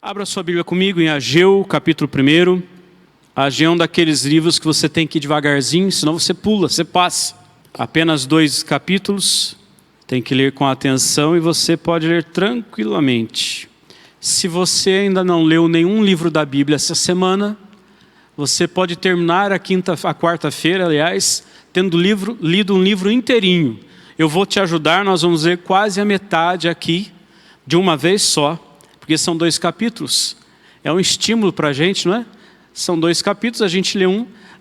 Abra sua Bíblia comigo em Ageu, capítulo 1. Ageu é um daqueles livros que você tem que ir devagarzinho, senão você pula, você passa. Apenas 2 capítulos, tem que ler com atenção e você pode ler tranquilamente. Se você ainda não leu nenhum livro da Bíblia essa semana, você pode terminar a quarta-feira, aliás, tendo lido um livro inteirinho. Eu vou te ajudar, nós vamos ler quase a metade aqui, de uma vez só, porque são 2 capítulos. É um estímulo para a gente, não é? São 2 capítulos, a gente lê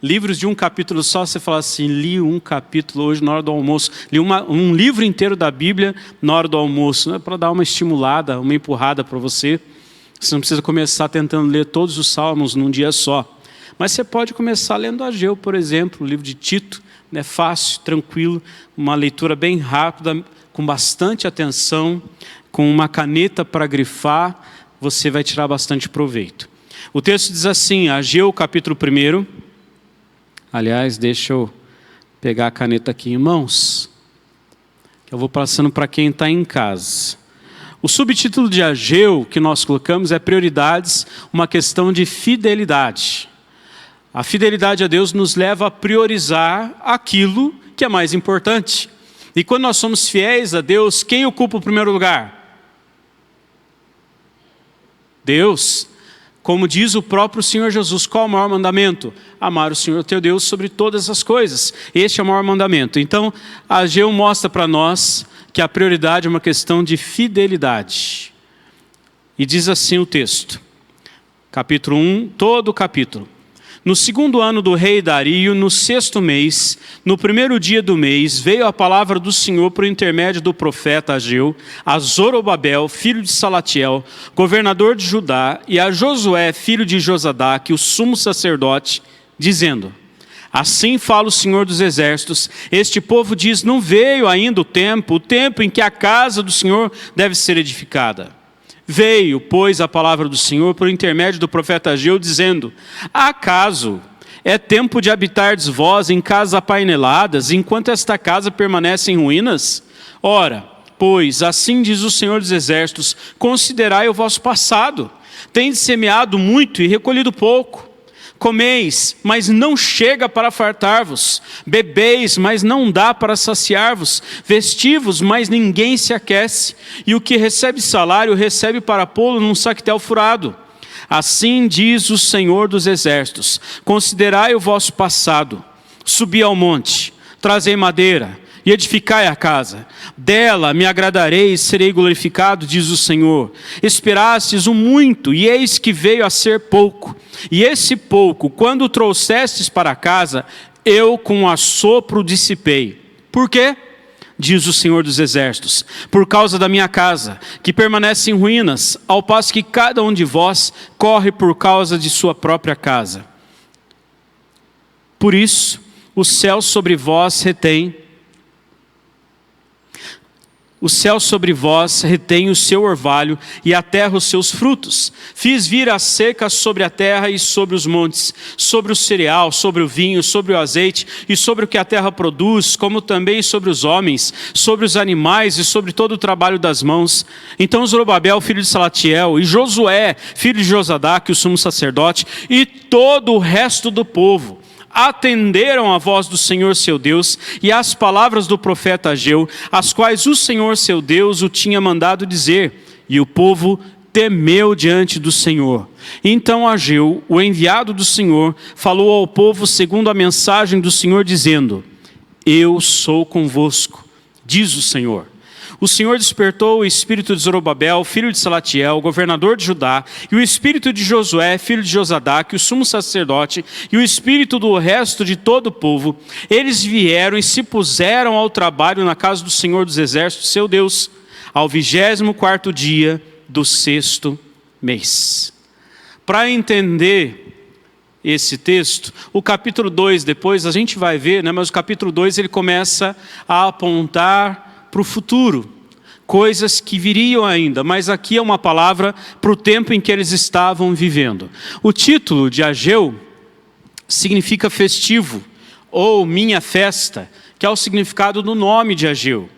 livros de um capítulo só, você fala assim, li um capítulo hoje na hora do almoço, li um livro inteiro da Bíblia na hora do almoço, não é para dar uma estimulada, uma empurrada para você. Você não precisa começar tentando ler todos os salmos num dia só. Mas você pode começar lendo Ageu, por exemplo, o livro de Tito, né? Fácil, tranquilo, uma leitura bem rápida, com bastante atenção, com uma caneta para grifar, você vai tirar bastante proveito. O texto diz assim, Ageu capítulo 1. Aliás, deixa eu pegar a caneta aqui em mãos, que eu vou passando para quem está em casa. O subtítulo de Ageu que nós colocamos é Prioridades, uma questão de fidelidade. A fidelidade a Deus nos leva a priorizar aquilo que é mais importante. E quando nós somos fiéis a Deus, quem ocupa o primeiro lugar? Deus. Como diz o próprio Senhor Jesus, qual é o maior mandamento? Amar o Senhor teu Deus sobre todas as coisas. Este é o maior mandamento. Então, Ageu mostra para nós que a prioridade é uma questão de fidelidade. E diz assim o texto, capítulo 1, todo o capítulo. No 2º ano do rei Dario, no 6º mês, no 1º dia do mês, veio a palavra do Senhor por intermédio do profeta Ageu, a Zorobabel, filho de Salatiel, governador de Judá, e a Josué, filho de Josadaque, o sumo sacerdote, dizendo: assim fala o Senhor dos Exércitos, este povo diz, não veio ainda o tempo em que a casa do Senhor deve ser edificada. Veio, pois, a palavra do Senhor por intermédio do profeta Ageu, dizendo: acaso é tempo de habitardes vós em casas apaineladas, enquanto esta casa permanece em ruínas? Ora, pois, assim diz o Senhor dos Exércitos, considerai o vosso passado. Tendes semeado muito e recolhido pouco. Comeis, mas não chega para fartar-vos. Bebeis, mas não dá para saciar-vos. Vestivos, mas ninguém se aquece. E o que recebe salário, recebe para pô-lo num saquetel furado. Assim diz o Senhor dos Exércitos: considerai o vosso passado. Subi ao monte, trazei madeira e edificai a casa. Dela me agradarei e serei glorificado, diz o Senhor. Esperastes o muito, e eis que veio a ser pouco. E esse pouco, quando o trouxestes para casa, eu com um assopro dissipei. Por quê? Diz o Senhor dos Exércitos: por causa da minha casa, que permanece em ruínas, ao passo que cada um de vós corre por causa de sua própria casa. Por isso, o céu sobre vós retém o seu orvalho, e a terra os seus frutos. Fiz vir a seca sobre a terra e sobre os montes, sobre o cereal, sobre o vinho, sobre o azeite, e sobre o que a terra produz, como também sobre os homens, sobre os animais e sobre todo o trabalho das mãos. Então Zorobabel, filho de Salatiel, e Josué, filho de Josadaque, o sumo sacerdote, e todo o resto do povo, atenderam a voz do Senhor seu Deus e às palavras do profeta Ageu, as quais o Senhor seu Deus o tinha mandado dizer, e o povo temeu diante do Senhor. Então Ageu, o enviado do Senhor, falou ao povo segundo a mensagem do Senhor, dizendo: eu sou convosco, diz o Senhor. O Senhor despertou o espírito de Zorobabel, filho de Salatiel, governador de Judá, e o espírito de Josué, filho de Josadaque, o sumo sacerdote, e o espírito do resto de todo o povo. Eles vieram e se puseram ao trabalho na casa do Senhor dos Exércitos, seu Deus, ao 24º dia do 6º mês. Para entender esse texto, o capítulo 2, depois a gente vai ver, né, mas o capítulo 2 ele começa a apontar para o futuro, coisas que viriam ainda, mas aqui é uma palavra para o tempo em que eles estavam vivendo. O título de Ageu significa festivo, ou minha festa, que é o significado do nome de Ageu.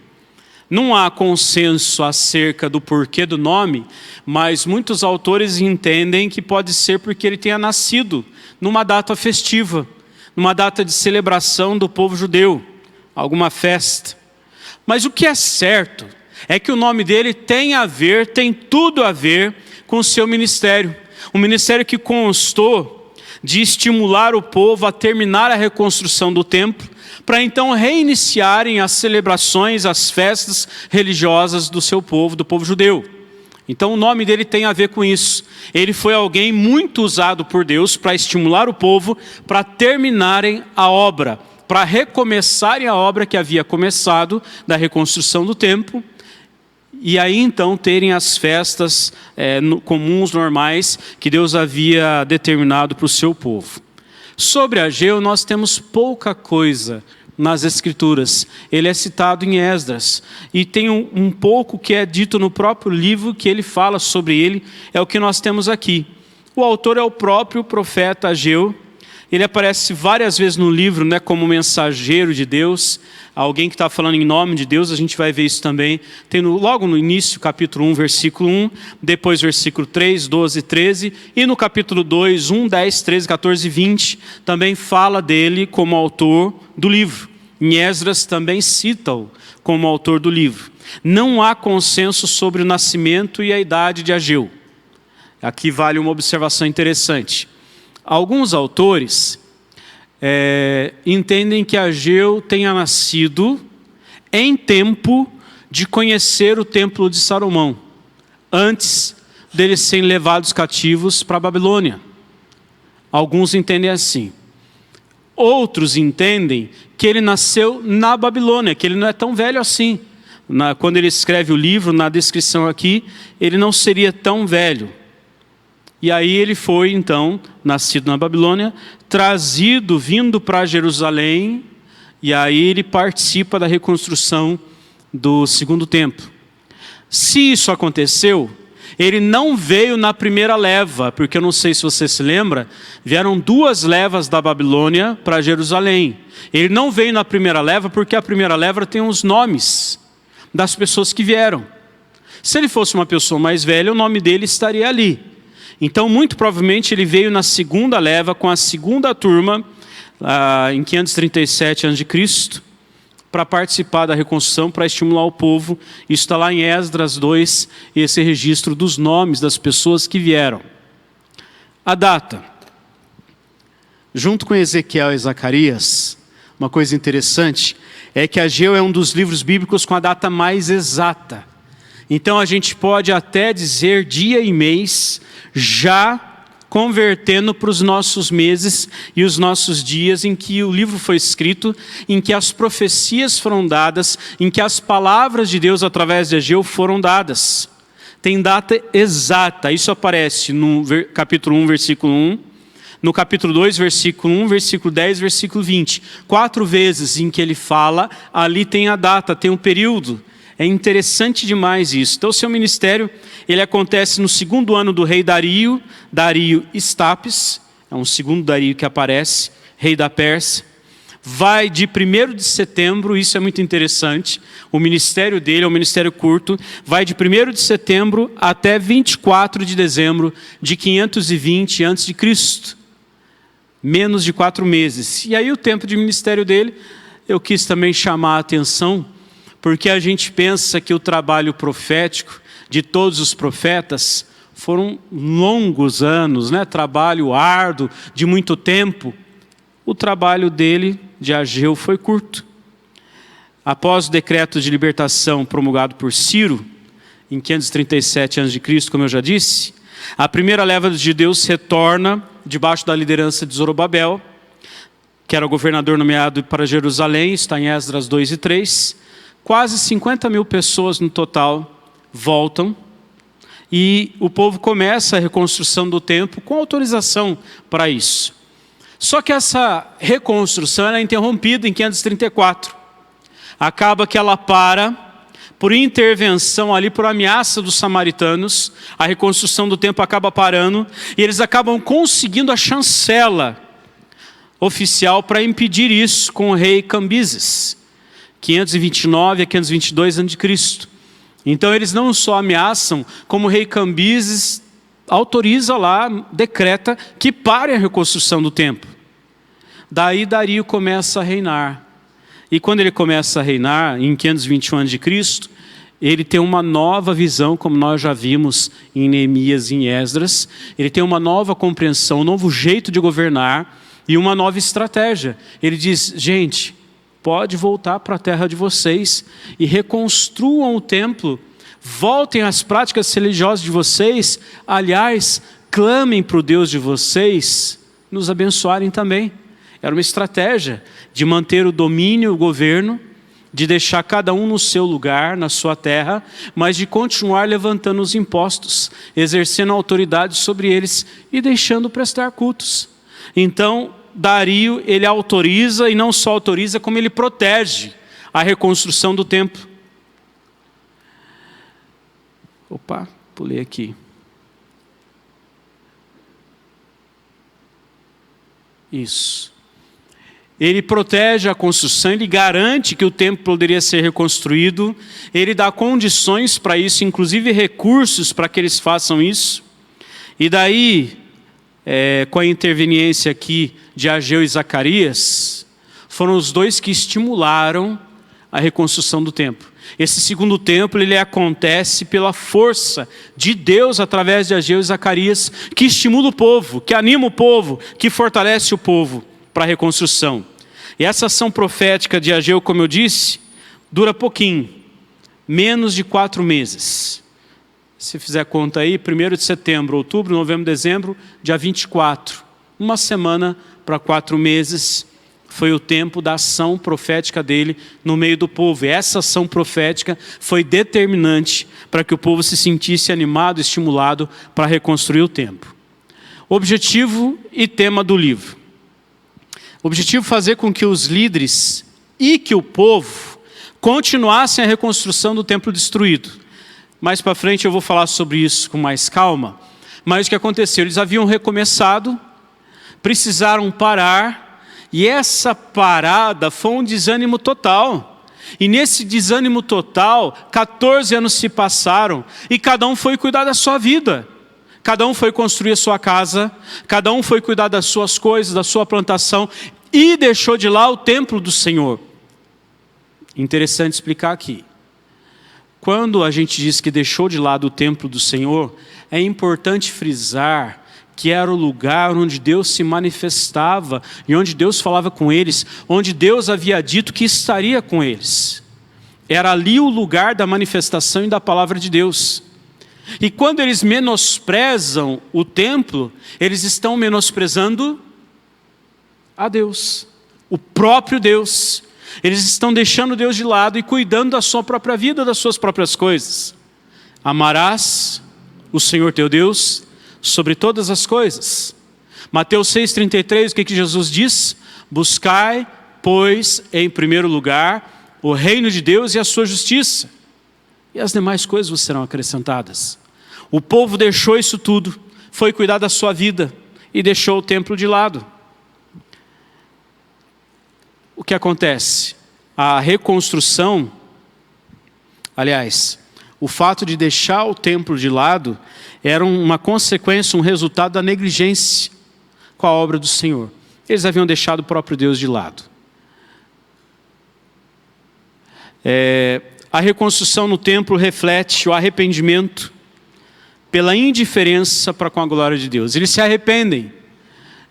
Não há consenso acerca do porquê do nome, mas muitos autores entendem que pode ser porque ele tenha nascido numa data festiva, numa data de celebração do povo judeu, alguma festa. Mas o que é certo é que o nome dele tem tudo a ver com o seu ministério. Um ministério que constou de estimular o povo a terminar a reconstrução do templo, para então reiniciarem as celebrações, as festas religiosas do seu povo, do povo judeu. Então o nome dele tem a ver com isso. Ele foi alguém muito usado por Deus para estimular o povo, para terminarem a obra, para recomeçarem a obra que havia começado da reconstrução do templo, e aí então terem as festas comuns, normais, que Deus havia determinado para o seu povo. Sobre Ageu nós temos pouca coisa nas Escrituras. Ele é citado em Esdras, e tem um pouco que é dito no próprio livro que ele fala sobre ele, é o que nós temos aqui. O autor é o próprio profeta Ageu. Ele aparece várias vezes no livro, né, como mensageiro de Deus, alguém que está falando em nome de Deus. A gente vai ver isso também. Tem logo no início, capítulo 1, versículo 1, depois versículo 3, 12, 13, e no capítulo 2, 1, 10, 13, 14 e 20, também fala dele como autor do livro. Em Esdras também cita-o como autor do livro. Não há consenso sobre o nascimento e a idade de Ageu. Aqui vale uma observação interessante. Alguns autores entendem que Ageu tenha nascido em tempo de conhecer o templo de Salomão, antes deles serem levados cativos para a Babilônia. Alguns entendem assim. Outros entendem que ele nasceu na Babilônia, que ele não é tão velho assim. Quando ele escreve o livro, na descrição aqui, ele não seria tão velho. E aí ele foi, então, nascido na Babilônia, trazido, vindo para Jerusalém, e aí ele participa da reconstrução do segundo templo. Se isso aconteceu, ele não veio na primeira leva, porque eu não sei se você se lembra, vieram 2 levas da Babilônia para Jerusalém. Ele não veio na primeira leva, porque a primeira leva tem os nomes das pessoas que vieram. Se ele fosse uma pessoa mais velha, o nome dele estaria ali. Então, muito provavelmente, ele veio na segunda leva, com a segunda turma, em 537 a.C., para participar da reconstrução, para estimular o povo. Isso está lá em Esdras 2, esse registro dos nomes das pessoas que vieram. A data. Junto com Ezequiel e Zacarias, uma coisa interessante é que Ageu é um dos livros bíblicos com a data mais exata. Então a gente pode até dizer dia e mês, já convertendo para os nossos meses e os nossos dias em que o livro foi escrito, em que as profecias foram dadas, em que as palavras de Deus através de Ageu foram dadas. Tem data exata. Isso aparece no capítulo 1, versículo 1, no capítulo 2, versículo 1, versículo 10, versículo 20. 4 vezes em que ele fala, ali tem a data, tem um período. É interessante demais isso. Então, o seu ministério, ele acontece no 2º ano do rei Dario Estapes, é um segundo Dario que aparece, rei da Pérsia. Vai de 1º de setembro, isso é muito interessante, o ministério dele é um ministério curto, vai de 1º de setembro até 24 de dezembro de 520 a.C., menos de 4 meses. E aí o tempo de ministério dele, eu quis também chamar a atenção, porque a gente pensa que o trabalho profético de todos os profetas foram longos anos, né? Trabalho árduo, de muito tempo. O trabalho dele, de Ageu, foi curto. Após o decreto de libertação promulgado por Ciro, em 537 a.C., como eu já disse, a primeira leva dos judeus retorna debaixo da liderança de Zorobabel, que era o governador nomeado para Jerusalém, está em Esdras 2 e 3. Quase 50 mil pessoas no total voltam, e o povo começa a reconstrução do templo com autorização para isso. Só que essa reconstrução é interrompida em 534. Acaba que ela para, por intervenção ali, por ameaça dos samaritanos, a reconstrução do templo acaba parando, e eles acabam conseguindo a chancela oficial para impedir isso com o rei Cambises, 529 a 522 a.C. Então eles não só ameaçam, como o rei Cambises autoriza lá, decreta que pare a reconstrução do templo. Daí Dario começa a reinar. E quando ele começa a reinar, em 521 a.C., ele tem uma nova visão, como nós já vimos em Neemias e em Esdras. Ele tem uma nova compreensão, um novo jeito de governar e uma nova estratégia. Ele diz, gente, pode voltar para a terra de vocês e reconstruam o templo. Voltem às práticas religiosas de vocês. Aliás, clamem para o Deus de vocês nos abençoarem também. Era uma estratégia de manter o domínio, o governo, de deixar cada um no seu lugar, na sua terra, mas de continuar levantando os impostos, exercendo autoridade sobre eles e deixando prestar cultos. Então, Dario, ele autoriza, e não só autoriza, como ele protege a reconstrução do templo. Opa, pulei aqui. Isso. Ele protege a construção, ele garante que o templo poderia ser reconstruído, ele dá condições para isso, inclusive recursos para que eles façam isso. E daí, com a interveniência aqui de Ageu e Zacarias, foram os dois que estimularam a reconstrução do templo. Esse segundo templo, ele acontece pela força de Deus através de Ageu e Zacarias, que estimula o povo, que anima o povo, que fortalece o povo para a reconstrução. E essa ação profética de Ageu, como eu disse, dura pouquinho, menos de 4 meses. Se fizer conta aí, 1º de setembro, outubro, novembro, dezembro, dia 24. Uma semana para 4 meses foi o tempo da ação profética dele no meio do povo. E essa ação profética foi determinante para que o povo se sentisse animado, estimulado para reconstruir o templo. Objetivo e tema do livro. O objetivo é fazer com que os líderes e que o povo continuassem a reconstrução do templo destruído. Mais para frente eu vou falar sobre isso com mais calma. Mas o que aconteceu? Eles haviam recomeçado, precisaram parar, e essa parada foi um desânimo total. E nesse desânimo total, 14 anos se passaram, e cada um foi cuidar da sua vida. Cada um foi construir a sua casa, cada um foi cuidar das suas coisas, da sua plantação, e deixou de lá o templo do Senhor. Interessante explicar aqui. Quando a gente diz que deixou de lado o templo do Senhor, é importante frisar que era o lugar onde Deus se manifestava, e onde Deus falava com eles, onde Deus havia dito que estaria com eles. Era ali o lugar da manifestação e da palavra de Deus. E quando eles menosprezam o templo, eles estão menosprezando a Deus, o próprio Deus. Eles estão deixando Deus de lado e cuidando da sua própria vida, das suas próprias coisas. Amarás o Senhor teu Deus sobre todas as coisas. Mateus 6,33, o que Jesus diz? Buscai, pois, em primeiro lugar, o reino de Deus e a sua justiça, e as demais coisas vos serão acrescentadas. O povo deixou isso tudo, foi cuidar da sua vida e deixou o templo de lado. O que acontece? A reconstrução, aliás, o fato de deixar o templo de lado era uma consequência, um resultado da negligência com a obra do Senhor. Eles haviam deixado o próprio Deus de lado. A reconstrução no templo reflete o arrependimento pela indiferença para com a glória de Deus. Eles se arrependem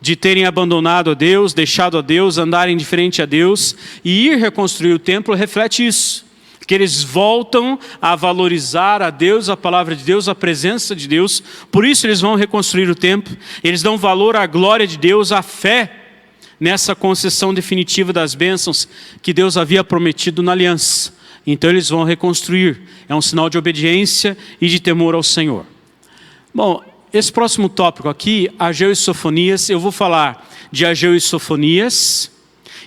de terem abandonado a Deus, deixado a Deus, andarem diferente a Deus, e ir reconstruir o templo reflete isso. Que eles voltam a valorizar a Deus, a palavra de Deus, a presença de Deus. Por isso eles vão reconstruir o templo. Eles dão valor à glória de Deus, à fé nessa concessão definitiva das bênçãos que Deus havia prometido na aliança. Então eles vão reconstruir. É um sinal de obediência e de temor ao Senhor. Bom, esse próximo tópico aqui, Ageu e Sofonias, eu vou falar de Ageu e Sofonias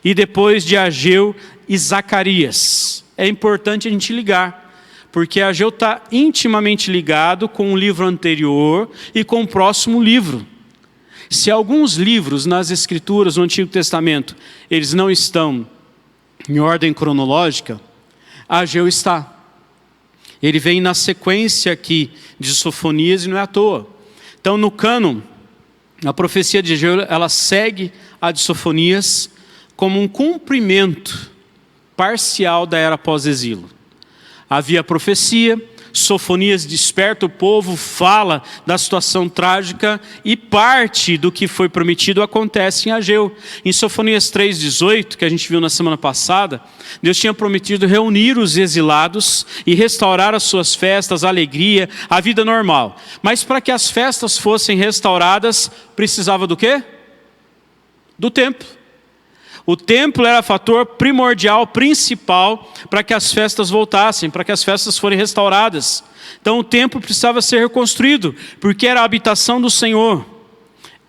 e depois de Ageu e Zacarias. É importante a gente ligar, porque Ageu está intimamente ligado com o livro anterior e com o próximo livro. Se alguns livros nas Escrituras, no Antigo Testamento, eles não estão em ordem cronológica, Ageu está. Ele vem na sequência aqui de Sofonias e não é à toa. Então, no cânon, a profecia de Ageu, ela segue a de Sofonias como um cumprimento parcial da era pós-exílio. Havia a profecia, Sofonias desperta o povo, fala da situação trágica e parte do que foi prometido acontece em Ageu. Em Sofonias 3,18, que a gente viu na semana passada, Deus tinha prometido reunir os exilados e restaurar as suas festas, a alegria, a vida normal. Mas para que as festas fossem restauradas, precisava do quê? Do templo. O templo era fator primordial, principal, para que as festas voltassem, para que as festas forem restauradas. Então o templo precisava ser reconstruído, porque era a habitação do Senhor.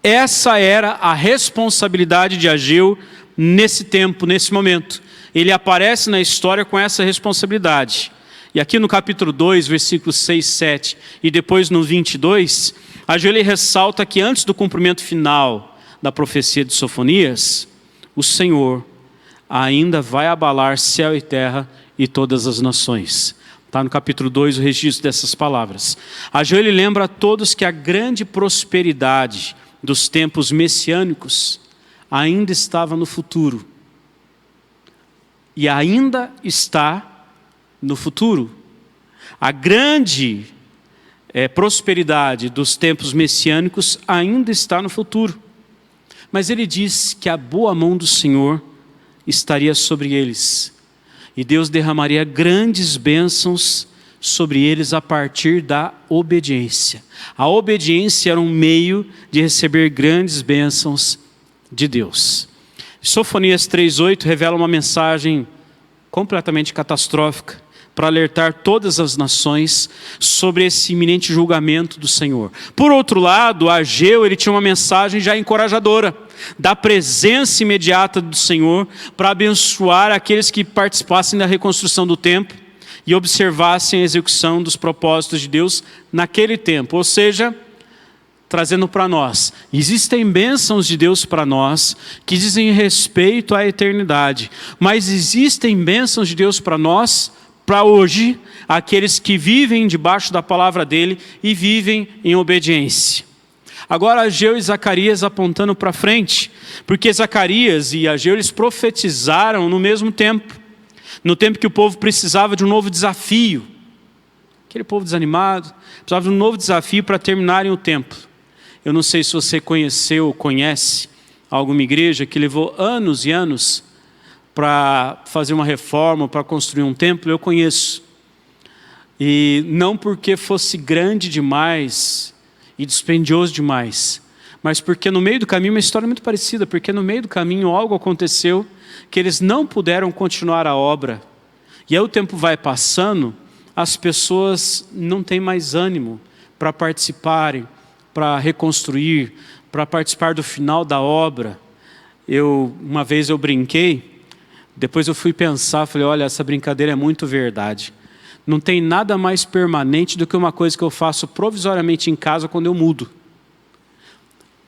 Essa era a responsabilidade de Ageu nesse tempo, nesse momento. Ele aparece na história com essa responsabilidade. E aqui no capítulo 2, versículos 6, 7, e depois no 22, Ageu ele ressalta que antes do cumprimento final da profecia de Sofonias, o Senhor ainda vai abalar céu e terra e todas as nações. Está no capítulo 2 o registro dessas palavras. Ageu ele lembra a todos que a grande prosperidade dos tempos messiânicos ainda estava no futuro. E ainda está no futuro. A grande prosperidade dos tempos messiânicos ainda está no futuro. Mas ele diz que a boa mão do Senhor estaria sobre eles. E Deus derramaria grandes bênçãos sobre eles a partir da obediência. A obediência era um meio de receber grandes bênçãos de Deus. Sofonias 3,8 revela uma mensagem completamente catastrófica para alertar todas as nações sobre esse iminente julgamento do Senhor. Por outro lado, Ageu ele tinha uma mensagem já encorajadora, da presença imediata do Senhor para abençoar aqueles que participassem da reconstrução do templo e observassem a execução dos propósitos de Deus naquele tempo. Ou seja, trazendo para nós, existem bênçãos de Deus para nós que dizem respeito à eternidade, mas existem bênçãos de Deus para nós para hoje, aqueles que vivem debaixo da palavra dele e vivem em obediência. Agora Ageu e Zacarias apontando para frente, porque Zacarias e Ageu eles profetizaram no mesmo tempo, no tempo que o povo precisava de um novo desafio. Aquele povo desanimado, precisava de um novo desafio para terminarem o templo. Eu não sei se você conheceu ou conhece alguma igreja que levou anos e anos para fazer uma reforma, para construir um templo. Eu conheço. E não porque fosse grande demais e dispendioso demais, mas porque no meio do caminho, uma história muito parecida, porque no meio do caminho algo aconteceu que eles não puderam continuar a obra. E aí o tempo vai passando, as pessoas não têm mais ânimo para participarem, para reconstruir, para participar do final da obra. Uma vez eu brinquei, depois eu fui pensar, falei, olha, essa brincadeira é muito verdade. Não tem nada mais permanente do que uma coisa que eu faço provisoriamente em casa quando eu mudo.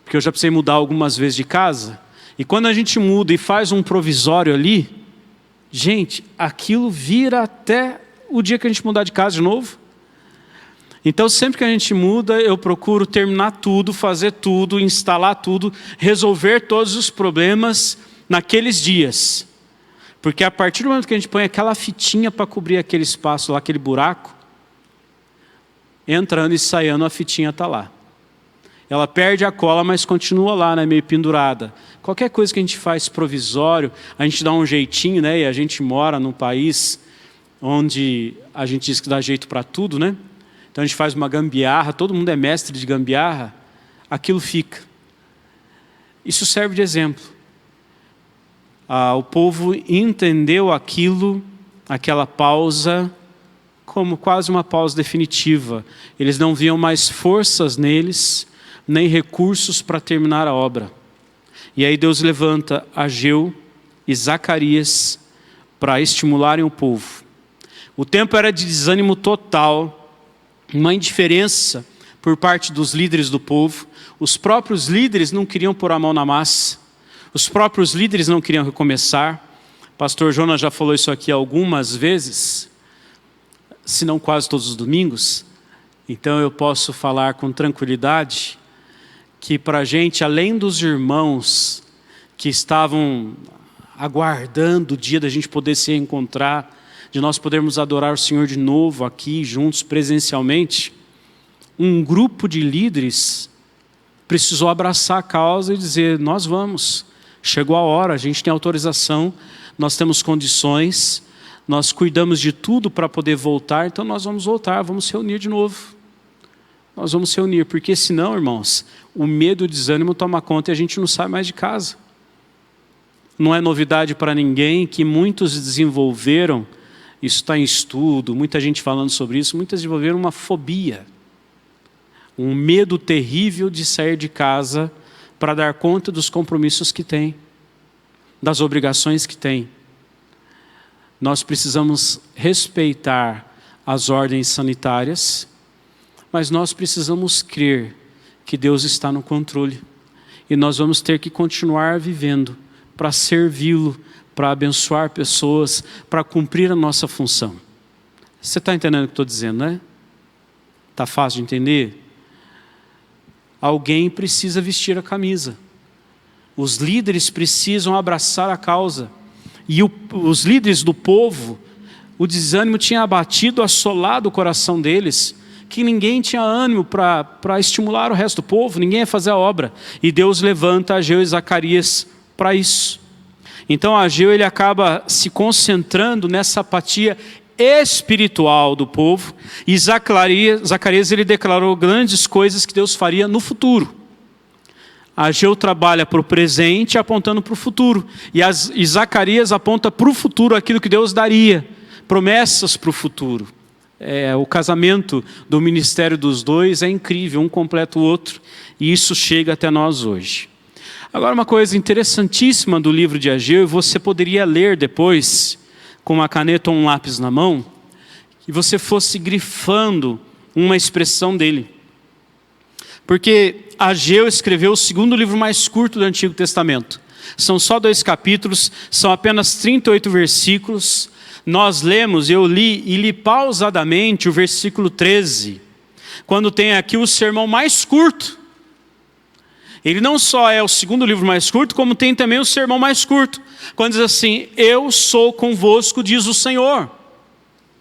Porque eu já precisei mudar algumas vezes de casa, e quando a gente muda e faz um provisório ali, gente, aquilo vira até o dia que a gente mudar de casa de novo. Então sempre que a gente muda, eu procuro terminar tudo, fazer tudo, instalar tudo, resolver todos os problemas naqueles dias. Porque a partir do momento que a gente põe aquela fitinha para cobrir aquele espaço lá, aquele buraco, entrando e saindo, a fitinha está lá. Ela perde a cola, mas continua lá, né, meio pendurada. Qualquer coisa que a gente faz provisório, a gente dá um jeitinho, né, e a gente mora num país onde a gente diz que dá jeito para tudo, né? Então a gente faz uma gambiarra, todo mundo é mestre de gambiarra, aquilo fica. Isso serve de exemplo. O povo entendeu aquela pausa, como quase uma pausa definitiva. Eles não viam mais forças neles, nem recursos para terminar a obra. E aí Deus levanta Ageu e Zacarias para estimularem o povo. O tempo era de desânimo total, uma indiferença por parte dos líderes do povo. Os próprios líderes não queriam pôr a mão na massa. Os próprios líderes não queriam recomeçar. Pastor Jonas já falou isso aqui algumas vezes, se não quase todos os domingos. Então eu posso falar com tranquilidade que para a gente, além dos irmãos que estavam aguardando o dia da gente poder se encontrar, de nós podermos adorar o Senhor de novo aqui, juntos, presencialmente, um grupo de líderes precisou abraçar a causa e dizer, nós vamos, chegou a hora, a gente tem autorização, nós temos condições, nós cuidamos de tudo para poder voltar, então nós vamos voltar, vamos se reunir de novo. Nós vamos se reunir, porque senão, irmãos, o medo e o desânimo toma conta e a gente não sai mais de casa. Não é novidade para ninguém que muitos desenvolveram, isso está em estudo, muita gente falando sobre isso, muitos desenvolveram uma fobia. Um medo terrível de sair de casa para dar conta dos compromissos que tem, das obrigações que tem. Nós precisamos respeitar as ordens sanitárias, mas nós precisamos crer que Deus está no controle. E nós vamos ter que continuar vivendo para servi-lo, para abençoar pessoas, para cumprir a nossa função. Você está entendendo o que estou dizendo, né? Está fácil de entender? Alguém precisa vestir a camisa. Os líderes precisam abraçar a causa. E os líderes do povo, o desânimo tinha abatido, assolado o coração deles, que ninguém tinha ânimo para estimular o resto do povo, ninguém ia fazer a obra. E Deus levanta Ageu e Zacarias para isso. Então Ageu ele acaba se concentrando nessa apatia espiritual do povo, e Zacarias ele declarou grandes coisas que Deus faria no futuro. Ageu trabalha para o presente apontando para o futuro, e Zacarias aponta para o futuro aquilo que Deus daria, promessas para o futuro. O casamento do ministério dos dois é incrível, um completa o outro, e isso chega até nós hoje. Agora uma coisa interessantíssima do livro de Ageu, você poderia ler depois, com uma caneta ou um lápis na mão, e você fosse grifando uma expressão dele. Porque Ageu escreveu o segundo livro mais curto do Antigo Testamento. São só 2 capítulos, são apenas 38 versículos. Nós lemos, eu li pausadamente o versículo 13, quando tem aqui o sermão mais curto. Ele não só é o segundo livro mais curto, como tem também o sermão mais curto. Quando diz assim, eu sou convosco, diz o Senhor.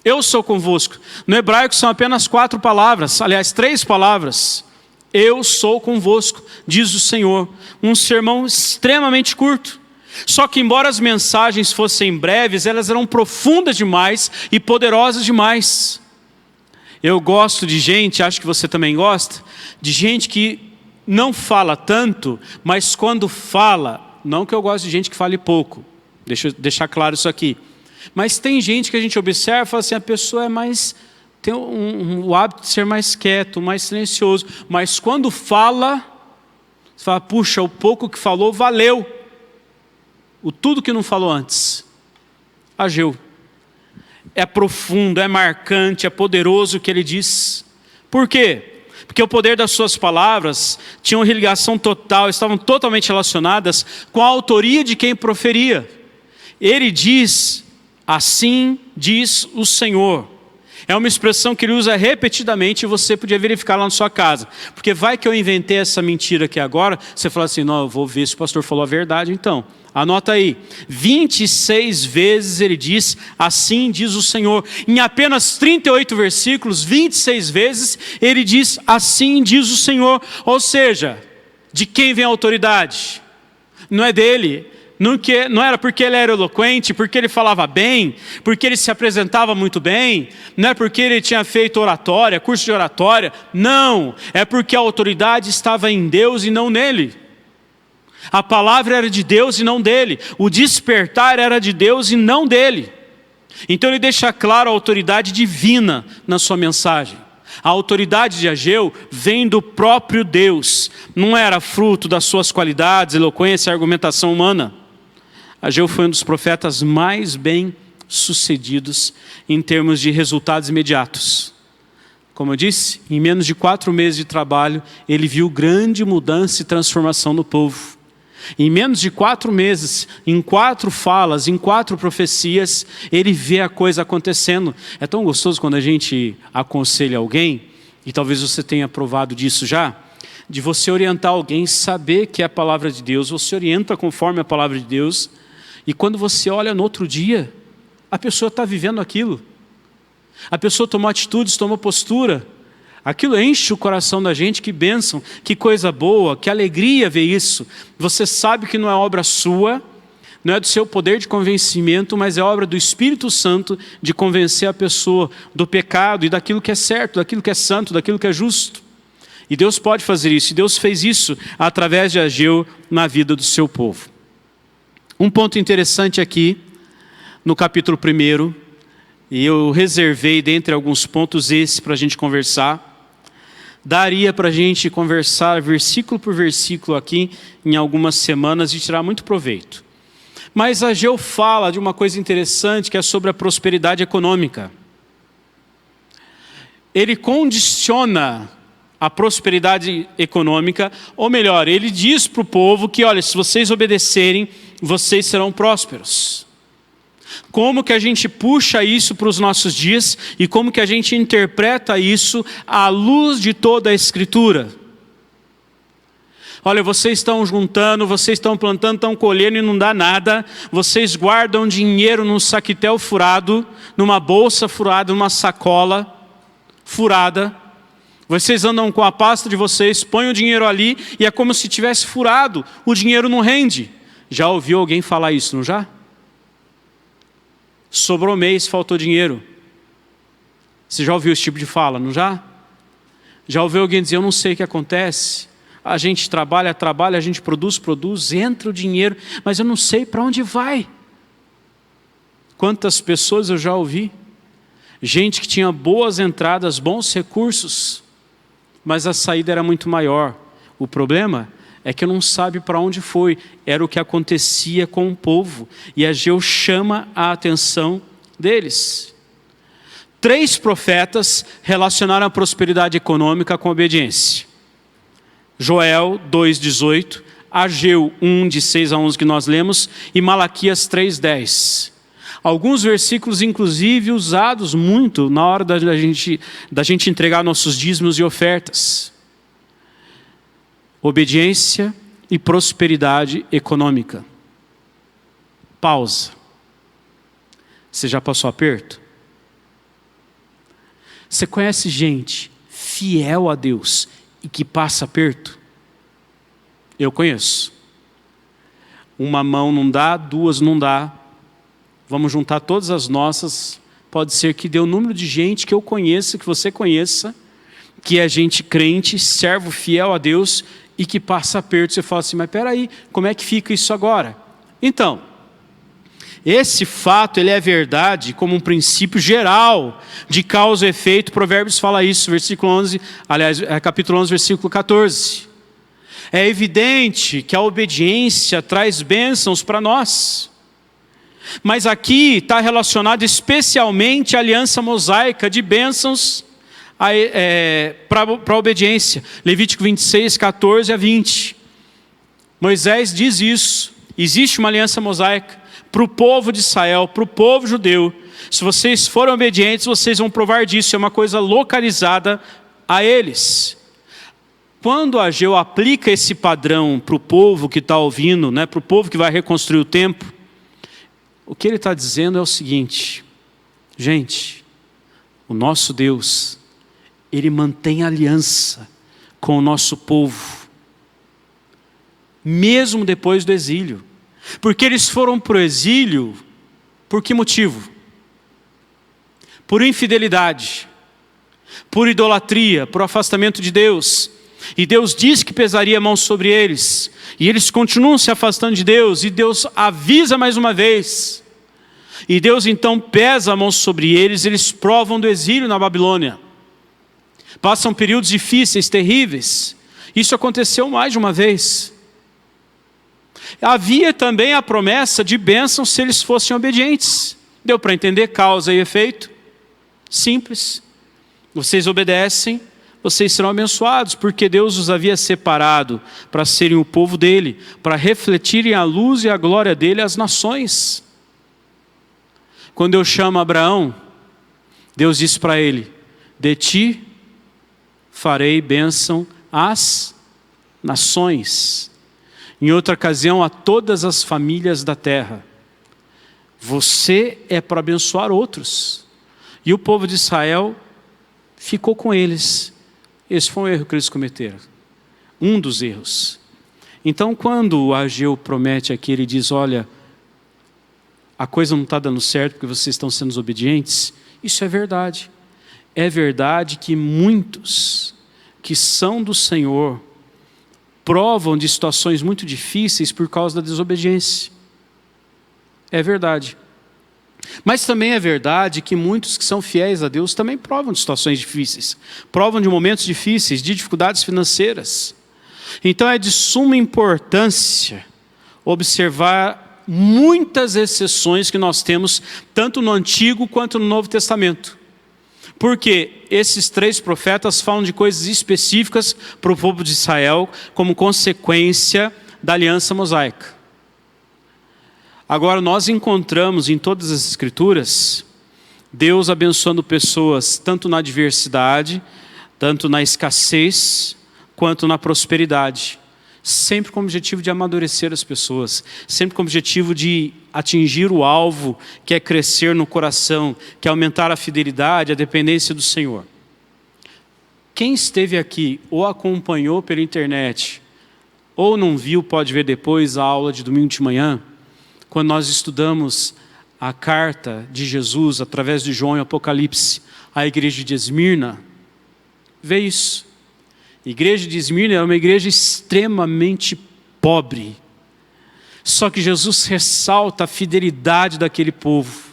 Eu sou convosco. No hebraico são apenas 4 palavras, aliás 3 palavras. Eu sou convosco, diz o Senhor. Um sermão extremamente curto. Só que embora as mensagens fossem breves, elas eram profundas demais e poderosas demais. Eu gosto de gente, acho que você também gosta, de gente que não fala tanto, mas quando fala, não que eu gosto de gente que fale pouco, deixa eu deixar claro isso aqui, mas tem gente que a gente observa e fala assim, a pessoa é mais, tem o hábito de ser mais quieto, mais silencioso, mas quando fala, você fala, puxa, o pouco que falou valeu, o tudo que não falou antes. Ageu. É profundo, é marcante, é poderoso o que ele diz. Por quê? Porque o poder das suas palavras tinha uma ligação total, estavam totalmente relacionadas com a autoria de quem proferia. Ele diz, assim diz o Senhor. É uma expressão que ele usa repetidamente e você podia verificar lá na sua casa. Porque vai que eu inventei essa mentira aqui agora, você fala assim, não, eu vou ver se o pastor falou a verdade então. Anota aí, 26 vezes ele diz, assim diz o Senhor. Em apenas 38 versículos, 26 vezes ele diz, assim diz o Senhor. Ou seja, de quem vem a autoridade? Não é dele. Não era porque ele era eloquente, porque ele falava bem, porque ele se apresentava muito bem, não é porque ele tinha feito oratória, curso de oratória, não, é porque a autoridade estava em Deus e não nele. A palavra era de Deus e não dele, o despertar era de Deus e não dele. Então ele deixa claro a autoridade divina na sua mensagem. A autoridade de Ageu vem do próprio Deus, não era fruto das suas qualidades, eloquência e argumentação humana. Ageu foi um dos profetas mais bem sucedidos em termos de resultados imediatos. Como eu disse, em menos de 4 meses de trabalho, ele viu grande mudança e transformação no povo. Em menos de 4 meses, em 4 falas, em 4 profecias, ele vê a coisa acontecendo. É tão gostoso quando a gente aconselha alguém, e talvez você tenha provado disso já, de você orientar alguém, saber que é a palavra de Deus, você orienta conforme a palavra de Deus, e quando você olha no outro dia, a pessoa está vivendo aquilo. A pessoa tomou atitudes, tomou postura. Aquilo enche o coração da gente, que bênção, que coisa boa, que alegria ver isso. Você sabe que não é obra sua, não é do seu poder de convencimento, mas é obra do Espírito Santo de convencer a pessoa do pecado e daquilo que é certo, daquilo que é santo, daquilo que é justo. E Deus pode fazer isso, e Deus fez isso através de Ageu na vida do seu povo. Um ponto interessante aqui, no capítulo 1, e eu reservei dentre alguns pontos esse para a gente conversar. Daria para a gente conversar versículo por versículo aqui em algumas semanas e tirar muito proveito. Mas Ageu fala de uma coisa interessante que é sobre a prosperidade econômica. Ele condiciona a prosperidade econômica, ou melhor, ele diz para o povo que, olha, se vocês obedecerem, vocês serão prósperos. Como que a gente puxa isso para os nossos dias e como que a gente interpreta isso à luz de toda a Escritura? Olha, vocês estão juntando, vocês estão plantando, estão colhendo e não dá nada. Vocês guardam dinheiro num saquetel furado, numa bolsa furada, numa sacola furada. Vocês andam com a pasta de vocês, põem o dinheiro ali e é como se tivesse furado. O dinheiro não rende. Já ouviu alguém falar isso, não já? Sobrou mês, faltou dinheiro. Você já ouviu esse tipo de fala, não já? Já ouviu alguém dizer, eu não sei o que acontece. A gente trabalha, a gente produz, entra o dinheiro, mas eu não sei para onde vai. Quantas pessoas eu já ouvi? Gente que tinha boas entradas, bons recursos, mas a saída era muito maior. O problema é que não sabe para onde foi. Era o que acontecia com o povo. E Ageu chama a atenção deles. 3 profetas relacionaram a prosperidade econômica com a obediência. Joel 2,18, Ageu 1, de 6 a 11 que nós lemos, e Malaquias 3,10. Alguns versículos, inclusive, usados muito na hora da gente entregar nossos dízimos e ofertas. Obediência e prosperidade econômica. Pausa. Você já passou aperto? Você conhece gente fiel a Deus e que passa aperto? Eu conheço. Uma mão não dá, 2 não dá. Vamos juntar todas as nossas. Pode ser que dê o número de gente que eu conheça, que você conheça, que é gente crente, servo fiel a Deus e que passa aperto. Você fala assim, mas peraí, como é que fica isso agora? Então, esse fato ele é verdade como um princípio geral de causa e efeito. Provérbios fala isso, versículo 11, aliás, capítulo 11, versículo 14. É evidente que a obediência traz bênçãos para nós. Mas aqui está relacionado especialmente à aliança mosaica de bênçãos para a obediência. Levítico 26, 14 a 20. Moisés diz isso. Existe uma aliança mosaica para o povo de Israel, para o povo judeu. Se vocês forem obedientes, vocês vão provar disso. É uma coisa localizada a eles. Quando Ageu aplica esse padrão para o povo que está ouvindo, para o povo que vai reconstruir o templo, o que ele está dizendo é o seguinte: gente, o nosso Deus, Ele mantém aliança com o nosso povo, mesmo depois do exílio. Porque eles foram para o exílio, por que motivo? Por infidelidade, por idolatria, por afastamento de Deus. E Deus disse que pesaria a mão sobre eles. E eles continuam se afastando de Deus. E Deus avisa mais uma vez. E Deus então pesa a mão sobre eles. Eles provam do exílio na Babilônia. Passam períodos difíceis, terríveis. Isso aconteceu mais de uma vez. Havia também a promessa de bênção se eles fossem obedientes. Deu para entender causa e efeito? Simples. Vocês obedecem, vocês serão abençoados, porque Deus os havia separado para serem o povo dele, para refletirem a luz e a glória dele às nações. Quando Deus chama Abraão, Deus disse para ele: de ti farei bênção às nações. Em outra ocasião, a todas as famílias da terra. Você é para abençoar outros. E o povo de Israel ficou com eles. Esse foi um erro que eles cometeram. Um dos erros. Então, quando o Ageu promete aqui, ele diz: olha, a coisa não está dando certo porque vocês estão sendo desobedientes. Isso é verdade. É verdade que muitos que são do Senhor provam de situações muito difíceis por causa da desobediência. É verdade. Mas também é verdade que muitos que são fiéis a Deus também provam de situações difíceis. Provam de momentos difíceis, de dificuldades financeiras. Então é de suma importância observar muitas exceções que nós temos, tanto no Antigo quanto no Novo Testamento. Porque esses 3 profetas falam de coisas específicas para o povo de Israel, como consequência da aliança mosaica. Agora, nós encontramos em todas as Escrituras, Deus abençoando pessoas, tanto na adversidade, tanto na escassez, quanto na prosperidade. Sempre com o objetivo de amadurecer as pessoas, sempre com o objetivo de atingir o alvo, que é crescer no coração, que é aumentar a fidelidade, a dependência do Senhor. Quem esteve aqui ou acompanhou pela internet, ou não viu, pode ver depois a aula de domingo de manhã, quando nós estudamos a carta de Jesus, através de João e Apocalipse, à igreja de Esmirna, vê isso. A igreja de Esmirna era uma igreja extremamente pobre. Só que Jesus ressalta a fidelidade daquele povo.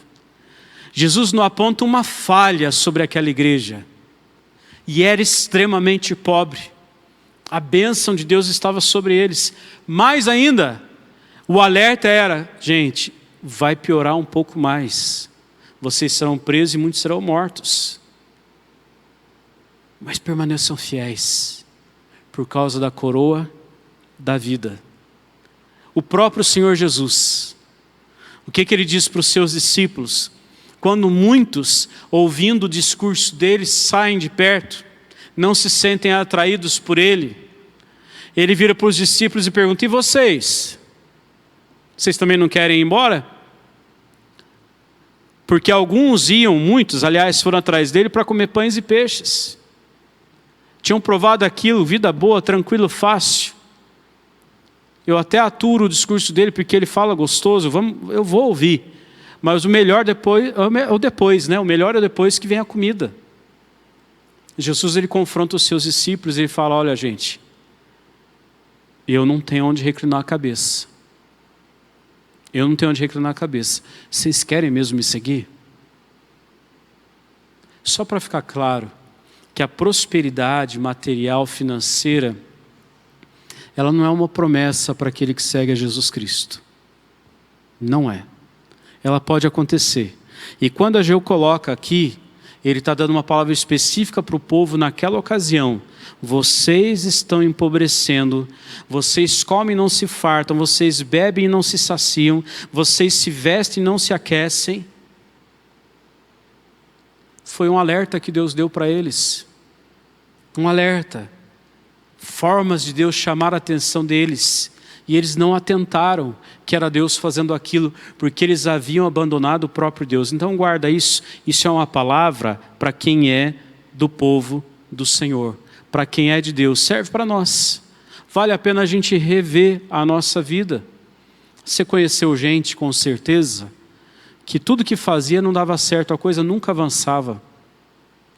Jesus não aponta uma falha sobre aquela igreja. E era extremamente pobre. A bênção de Deus estava sobre eles. Mais ainda, o alerta era: gente, vai piorar um pouco mais. Vocês serão presos e muitos serão mortos. Mas permaneçam fiéis, por causa da coroa da vida. O próprio Senhor Jesus, o que ele diz para os seus discípulos? Quando muitos, ouvindo o discurso dele, saem de perto, não se sentem atraídos por ele, ele vira para os discípulos e pergunta: e vocês? Vocês também não querem ir embora? Porque alguns iam, muitos, aliás, foram atrás dele para comer pães e peixes. Tinham provado aquilo, vida boa, tranquilo, fácil. Eu até aturo o discurso dele porque ele fala gostoso, eu vou ouvir. Mas o melhor depois, o melhor é depois que vem a comida. Jesus, ele confronta os seus discípulos e ele fala: olha, gente, eu não tenho onde reclinar a cabeça. Eu não tenho onde reclinar a cabeça. Vocês querem mesmo me seguir? Só para ficar claro, que a prosperidade material, financeira, ela não é uma promessa para aquele que segue a Jesus Cristo. Não é. Ela pode acontecer. E quando Ageu coloca aqui, ele está dando uma palavra específica para o povo naquela ocasião. Vocês estão empobrecendo, vocês comem e não se fartam, vocês bebem e não se saciam, vocês se vestem e não se aquecem. Foi um alerta que Deus deu para eles. Um alerta. Formas de Deus chamar a atenção deles. E eles não atentaram que era Deus fazendo aquilo, porque eles haviam abandonado o próprio Deus. Então guarda isso. Isso é uma palavra para quem é do povo do Senhor. Para quem é de Deus. Serve para nós. Vale a pena a gente rever a nossa vida. Você conheceu gente, com certeza, que tudo que fazia não dava certo, a coisa nunca avançava.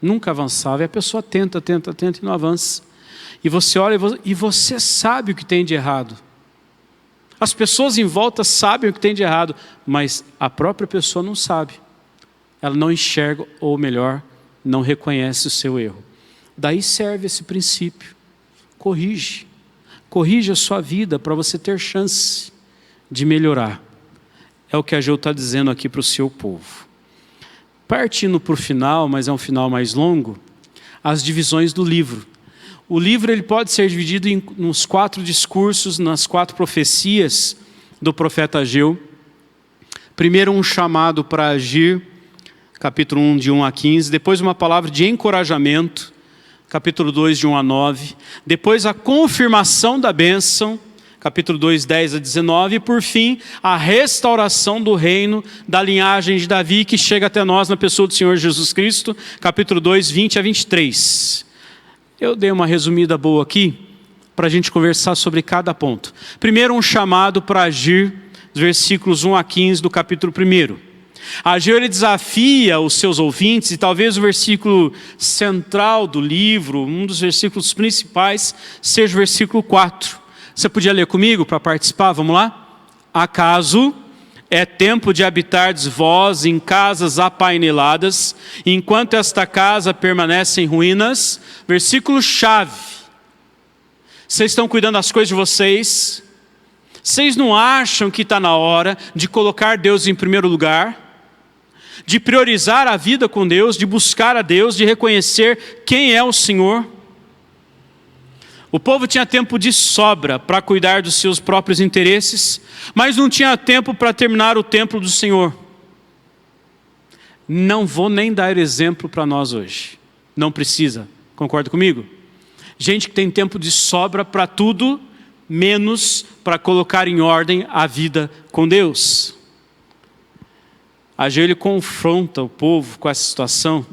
Nunca avançava. E a pessoa tenta e não avança. E você olha e você sabe o que tem de errado. As pessoas em volta sabem o que tem de errado, mas a própria pessoa não sabe. Ela não enxerga, ou melhor, não reconhece o seu erro. Daí serve esse princípio. Corrige. Corrige a sua vida para você ter chance de melhorar. É o que Ageu está dizendo aqui para o seu povo. Partindo para o final, mas é um final mais longo, as divisões do livro. O livro ele pode ser dividido nos 4 discursos, nas 4 profecias do profeta Ageu. Primeiro um chamado para agir, capítulo 1, de 1 a 15. Depois uma palavra de encorajamento, capítulo 2, de 1 a 9. Depois a confirmação da bênção, capítulo 2, 10 a 19. E por fim, a restauração do reino da linhagem de Davi, que chega até nós na pessoa do Senhor Jesus Cristo, capítulo 2, 20 a 23. Eu dei uma resumida boa aqui, para a gente conversar sobre cada ponto. Primeiro um chamado para agir, dos versículos 1 a 15 do capítulo 1. Ageu ele desafia os seus ouvintes, e talvez o versículo central do livro, um dos versículos principais, seja o versículo 4. Você podia ler comigo para participar? Vamos lá? Acaso é tempo de habitardes vós em casas apaineladas, enquanto esta casa permanece em ruínas? Versículo chave. Vocês estão cuidando das coisas de vocês? Vocês não acham que está na hora de colocar Deus em primeiro lugar? De priorizar a vida com Deus, de buscar a Deus, de reconhecer quem é o Senhor? O povo tinha tempo de sobra para cuidar dos seus próprios interesses, mas não tinha tempo para terminar o templo do Senhor. Não vou nem dar exemplo para nós hoje. Não precisa. Concorda comigo? Gente que tem tempo de sobra para tudo, menos para colocar em ordem a vida com Deus. Ageu ele confronta o povo com essa situação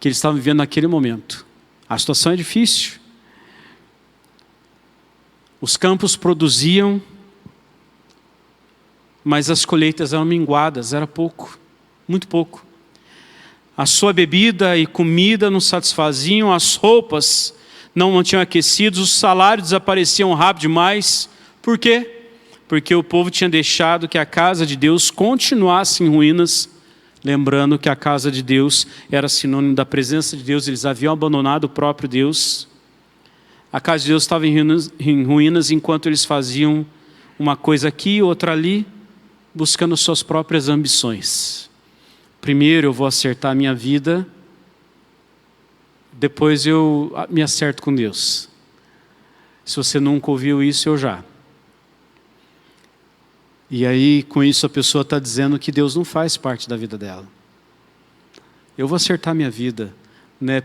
que eles estavam vivendo naquele momento. A situação é difícil. Os campos produziam, mas as colheitas eram minguadas, era pouco, muito pouco. A sua bebida e comida não satisfaziam, as roupas não mantinham aquecidos, os salários desapareciam rápido demais. Por quê? Porque o povo tinha deixado que a casa de Deus continuasse em ruínas, lembrando que a casa de Deus era sinônimo da presença de Deus, eles haviam abandonado o próprio Deus. A casa de Deus estava em ruínas enquanto eles faziam uma coisa aqui, outra ali, buscando suas próprias ambições. Primeiro eu vou acertar a minha vida, depois eu me acerto com Deus. Se você nunca ouviu isso, eu já. E aí, com isso, a pessoa está dizendo que Deus não faz parte da vida dela. Eu vou acertar a minha vida.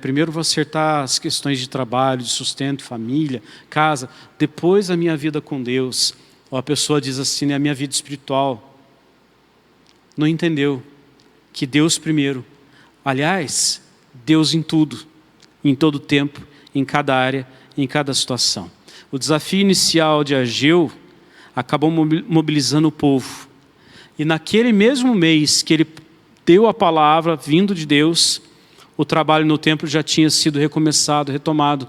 Primeiro vou acertar as questões de trabalho, de sustento, família, casa. Depois a minha vida com Deus. Ou a pessoa diz assim, a minha vida espiritual. Não entendeu que Deus primeiro. Aliás, Deus em tudo, em todo tempo, em cada área, em cada situação. O desafio inicial de Ageu acabou mobilizando o povo. E naquele mesmo mês que ele deu a palavra vindo de Deus, o trabalho no templo já tinha sido recomeçado, retomado,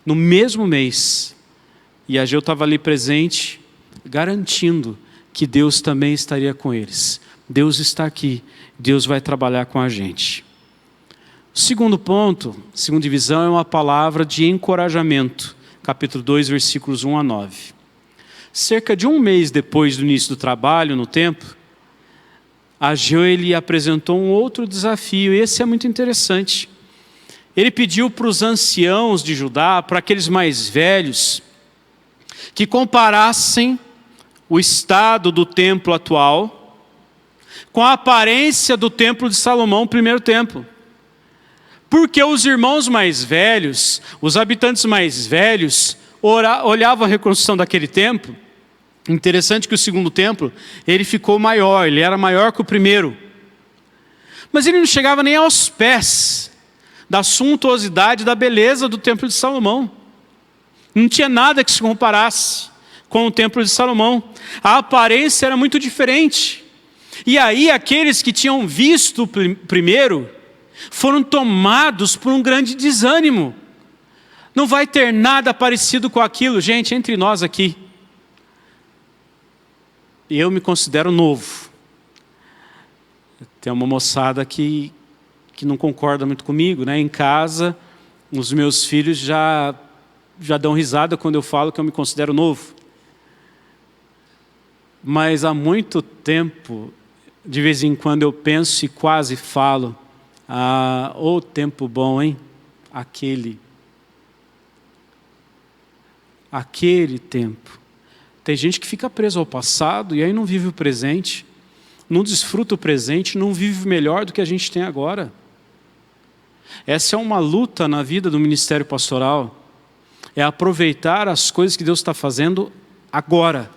no mesmo mês. E Ageu estava ali presente, garantindo que Deus também estaria com eles. Deus está aqui, Deus vai trabalhar com a gente. O segundo ponto, segunda divisão, é uma palavra de encorajamento. Capítulo 2, versículos 1 a 9. Cerca de um mês depois do início do trabalho no templo, Ageu ele apresentou um outro desafio, e esse é muito interessante. Ele pediu para os anciãos de Judá, para aqueles mais velhos, que comparassem o estado do templo atual com a aparência do templo de Salomão, o primeiro templo. Porque os irmãos mais velhos, os habitantes mais velhos, olhavam a reconstrução daquele templo. Interessante que o segundo templo, ele ficou maior, ele era maior que o primeiro. Mas ele não chegava nem aos pés da suntuosidade, da beleza do templo de Salomão. Não tinha nada que se comparasse com o templo de Salomão. A aparência era muito diferente. E aí aqueles que tinham visto o primeiro, foram tomados por um grande desânimo. Não vai ter nada parecido com aquilo. Gente, entre nós aqui, eu me considero novo. Tem uma moçada que não concorda muito comigo, né? Em casa, os meus filhos já dão risada quando eu falo que eu me considero novo. Mas há muito tempo, de vez em quando eu penso e quase falo, ô tempo bom, hein? aquele tempo. Tem gente que fica preso ao passado e aí não vive o presente, não desfruta o presente, não vive melhor do que a gente tem agora. Essa é uma luta na vida do ministério pastoral, é aproveitar as coisas que Deus está fazendo agora,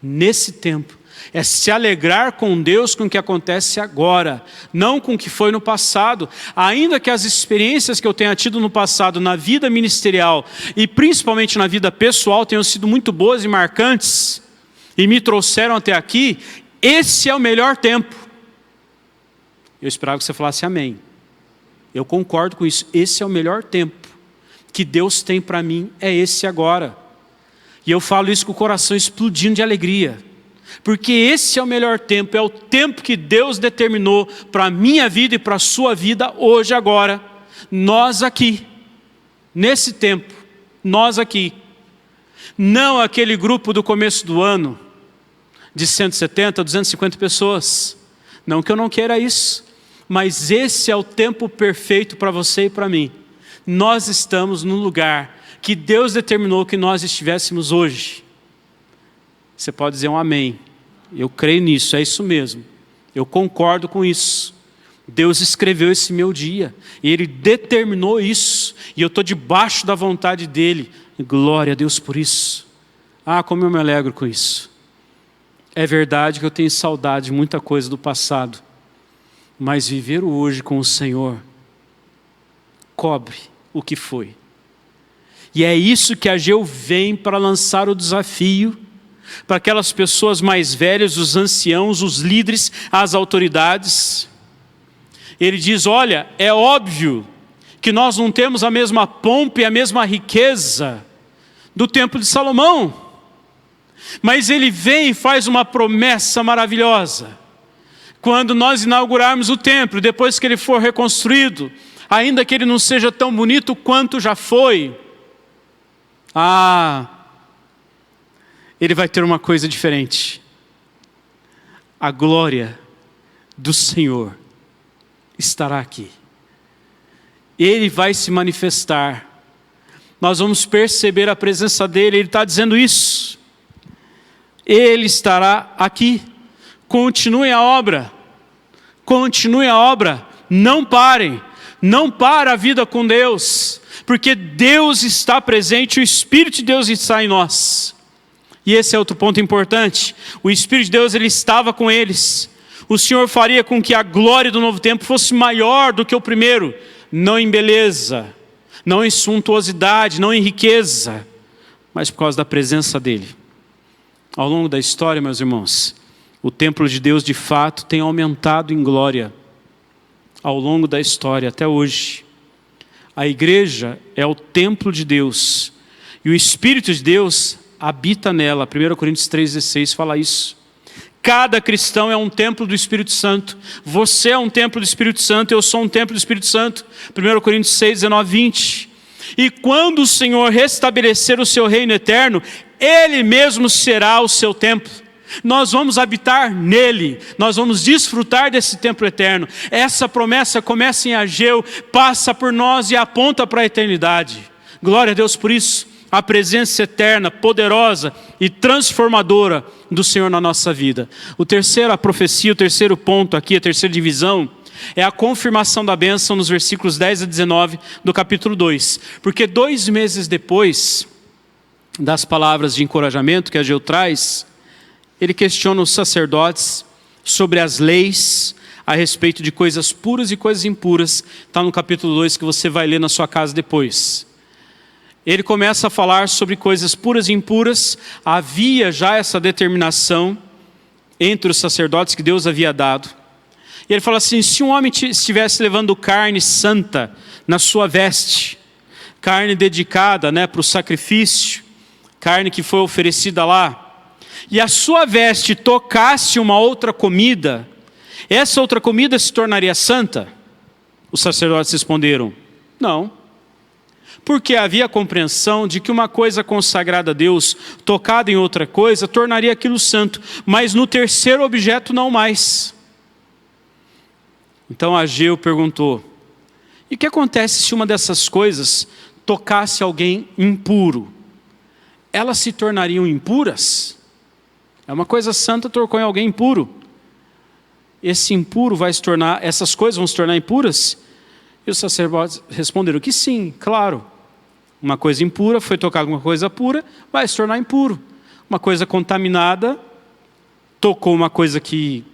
nesse tempo. É se alegrar com Deus com o que acontece agora, não com o que foi no passado. Ainda que as experiências que eu tenha tido no passado, na vida ministerial e principalmente na vida pessoal, tenham sido muito boas e marcantes, e me trouxeram até aqui, esse é o melhor tempo. Eu esperava que você falasse amém. Eu concordo com isso, esse é o melhor tempo que Deus tem para mim, é esse agora. E eu falo isso com o coração explodindo de alegria. Porque esse é o melhor tempo, é o tempo que Deus determinou para a minha vida e para a sua vida hoje, agora. Nós aqui, nesse tempo, nós aqui. Não aquele grupo do começo do ano, de 170, 250 pessoas. Não que eu não queira isso, mas esse é o tempo perfeito para você e para mim. Nós estamos no lugar que Deus determinou que nós estivéssemos hoje. Você pode dizer um amém. Eu creio nisso, é isso mesmo. Eu concordo com isso. Deus escreveu esse meu dia. E Ele determinou isso. E eu estou debaixo da vontade dEle. E glória a Deus por isso. Ah, como eu me alegro com isso. É verdade que eu tenho saudade de muita coisa do passado. Mas viver o hoje com o Senhor cobre o que foi. E é isso que a Ageu vem para lançar o desafio para aquelas pessoas mais velhas, os anciãos, os líderes, as autoridades. Ele diz, olha, é óbvio que nós não temos a mesma pompa e a mesma riqueza do templo de Salomão. Mas ele vem e faz uma promessa maravilhosa. Quando nós inaugurarmos o templo, depois que ele for reconstruído, ainda que ele não seja tão bonito quanto já foi, ele vai ter uma coisa diferente. A glória do Senhor estará aqui. Ele vai se manifestar. Nós vamos perceber a presença dele. Ele está dizendo isso. Ele estará aqui. Continue a obra. Continue a obra. Não parem. Não para a vida com Deus. Porque Deus está presente. O Espírito de Deus está em nós. E esse é outro ponto importante. O Espírito de Deus, ele estava com eles. O Senhor faria com que a glória do novo tempo fosse maior do que o primeiro. Não em beleza, não em suntuosidade, não em riqueza, mas por causa da presença dele. Ao longo da história, meus irmãos, o templo de Deus de fato tem aumentado em glória. Ao longo da história, até hoje. A igreja é o templo de Deus. E o Espírito de Deus habita nela. 1 Coríntios 3,16 fala isso. Cada cristão é um templo do Espírito Santo. Você é um templo do Espírito Santo, eu sou um templo do Espírito Santo. 1 Coríntios 6, 19, 20. E quando o Senhor restabelecer o seu reino eterno, Ele mesmo será o seu templo. Nós vamos habitar nele, nós vamos desfrutar desse templo eterno. Essa promessa começa em Ageu, passa por nós e aponta para a eternidade. Glória a Deus por isso. A presença eterna, poderosa e transformadora do Senhor na nossa vida. A profecia, o terceiro ponto aqui, a terceira divisão, é a confirmação da bênção nos versículos 10 a 19 do capítulo 2. Porque 2 meses depois das palavras de encorajamento que Ageu traz, ele questiona os sacerdotes sobre as leis a respeito de coisas puras e coisas impuras. Está no capítulo 2 que você vai ler na sua casa depois. Ele começa a falar sobre coisas puras e impuras. Havia já essa determinação entre os sacerdotes que Deus havia dado. E ele fala assim, se um homem estivesse levando carne santa na sua veste, carne dedicada, para o sacrifício, carne que foi oferecida lá, e a sua veste tocasse uma outra comida, essa outra comida se tornaria santa? Os sacerdotes responderam, não. Porque havia a compreensão de que uma coisa consagrada a Deus, tocada em outra coisa, tornaria aquilo santo, mas no terceiro objeto não mais. Então Ageu perguntou, E o que acontece se uma dessas coisas tocasse alguém impuro? Elas se tornariam impuras? É uma coisa santa, tocou em alguém impuro. Esse impuro vai se tornar, essas coisas vão se tornar impuras? E os sacerdotes responderam que sim, claro. Uma coisa impura foi tocada com uma coisa pura, vai se tornar impuro. Uma coisa contaminada, tocou uma coisa que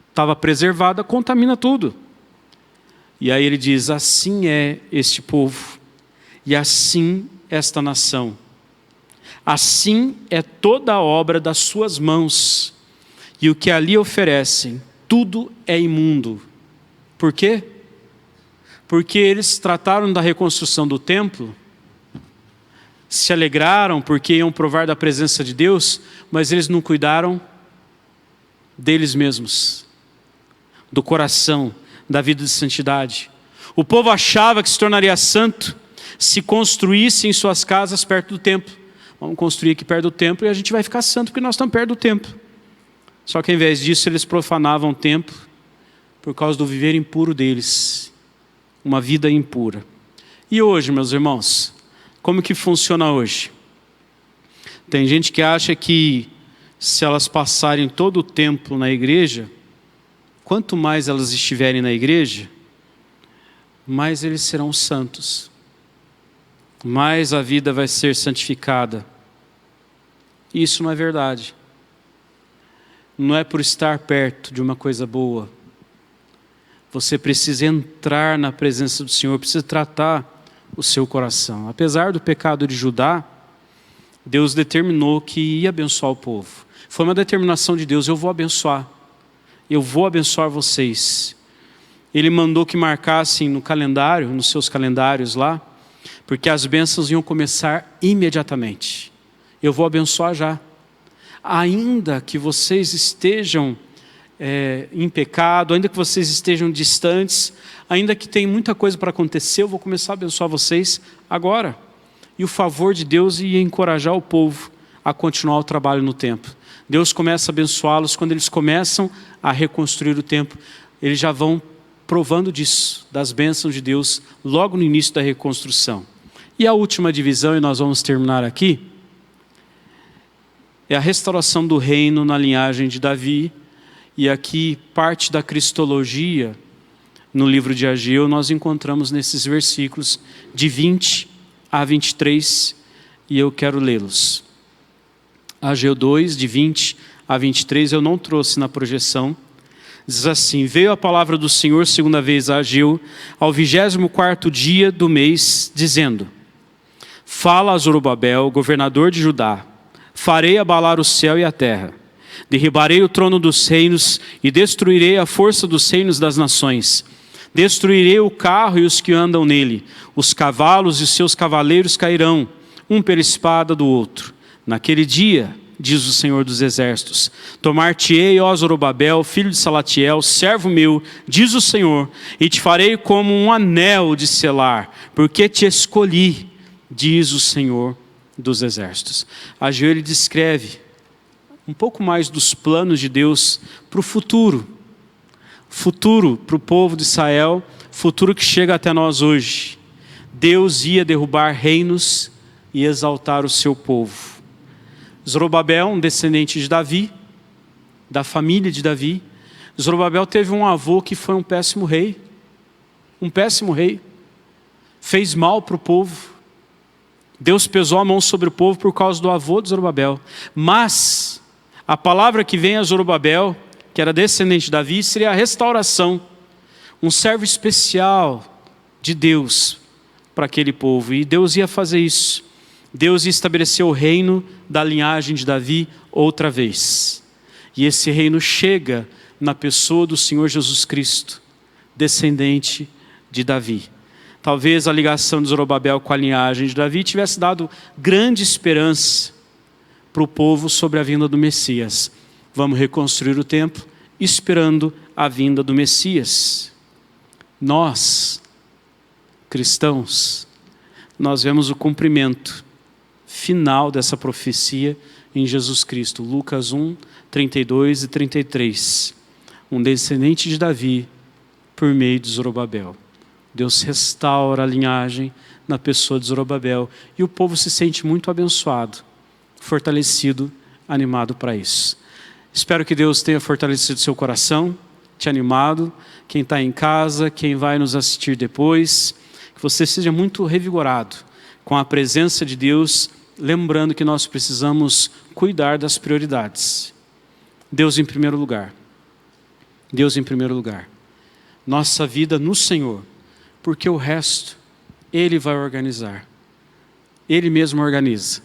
estava preservada, contamina tudo. E aí ele diz, assim é este povo, e assim esta nação. Assim é toda a obra das suas mãos, e o que ali oferecem, tudo é imundo. Por quê? Porque eles trataram da reconstrução do templo, se alegraram porque iam provar da presença de Deus, mas eles não cuidaram deles mesmos, do coração, da vida de santidade. O povo achava que se tornaria santo se construísse em suas casas perto do templo. Vamos construir aqui perto do templo e a gente vai ficar santo porque nós estamos perto do templo. Só que ao invés disso eles profanavam o templo por causa do viver impuro deles, uma vida impura. E hoje, meus irmãos, como que funciona hoje? Tem gente que acha que se elas passarem todo o tempo na igreja, quanto mais elas estiverem na igreja, mais eles serão santos, mais a vida vai ser santificada. Isso não é verdade. Não é por estar perto de uma coisa boa. Você precisa entrar na presença do Senhor, precisa tratar o seu coração. Apesar do pecado de Judá, Deus determinou que ia abençoar o povo. Foi uma determinação de Deus, eu vou abençoar vocês. Ele mandou que marcassem no calendário, nos seus calendários lá, porque as bênçãos iam começar imediatamente. Eu vou abençoar já. Ainda que vocês estejam em pecado, ainda que vocês estejam distantes, ainda que tenha muita coisa para acontecer, eu vou começar a abençoar vocês agora. E o favor de Deus ia encorajar o povo a continuar o trabalho no templo. Deus começa a abençoá-los quando eles começam a reconstruir o templo. Eles já vão provando disso, das bênçãos de Deus, logo no início da reconstrução. E a última divisão, e nós vamos terminar aqui, é a restauração do reino na linhagem de Davi. E aqui parte da cristologia no livro de Ageu nós encontramos nesses versículos de 20 a 23, e eu quero lê-los. Ageu 2, de 20 a 23, eu não trouxe na projeção. Diz assim: veio a palavra do Senhor segunda vez a Ageu, ao 24º dia do mês, dizendo: fala a Zorobabel, governador de Judá, farei abalar o céu e a terra, derribarei o trono dos reinos e destruirei a força dos reinos das nações. Destruirei o carro e os que andam nele, os cavalos e os seus cavaleiros cairão, um pela espada do outro. Naquele dia, diz o Senhor dos Exércitos, tomar-te-ei, ó Zorobabel, filho de Salatiel, servo meu, diz o Senhor, e te farei como um anel de selar, porque te escolhi, diz o Senhor dos Exércitos. Ageu, ele descreve um pouco mais dos planos de Deus para o futuro para o povo de Israel, futuro que chega até nós hoje. Deus ia derrubar reinos e exaltar o seu povo. Zorobabel, um descendente de Davi, da família de Davi. Zorobabel teve um avô que foi um péssimo rei, fez mal para o povo. Deus pesou a mão sobre o povo por causa do avô de Zorobabel. Mas a palavra que vem a Zorobabel, que era descendente de Davi, seria a restauração, um servo especial de Deus para aquele povo. E Deus ia fazer isso. Deus ia estabelecer o reino da linhagem de Davi outra vez. E esse reino chega na pessoa do Senhor Jesus Cristo, descendente de Davi. Talvez a ligação de Zorobabel com a linhagem de Davi tivesse dado grande esperança para o povo sobre a vinda do Messias. Vamos reconstruir o templo esperando a vinda do Messias. Nós, cristãos, nós vemos o cumprimento final dessa profecia em Jesus Cristo. Lucas 1, 32 e 33. Um descendente de Davi por meio de Zorobabel. Deus restaura a linhagem na pessoa de Zorobabel. E o povo se sente muito abençoado, fortalecido, animado para isso. Espero que Deus tenha fortalecido seu coração, te animado, quem está em casa, quem vai nos assistir depois, que você seja muito revigorado com a presença de Deus, lembrando que nós precisamos cuidar das prioridades. Deus em primeiro lugar. Deus em primeiro lugar. Nossa vida no Senhor, porque o resto Ele vai organizar. Ele mesmo organiza.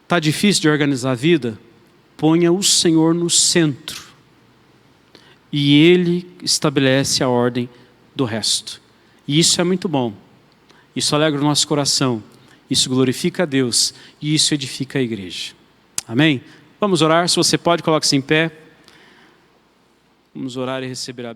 Está difícil de organizar a vida? Ponha o Senhor no centro. E Ele estabelece a ordem do resto. E isso é muito bom. Isso alegra o nosso coração. Isso glorifica a Deus. E isso edifica a igreja. Amém? Vamos orar. Se você pode, coloque-se em pé. Vamos orar e receber a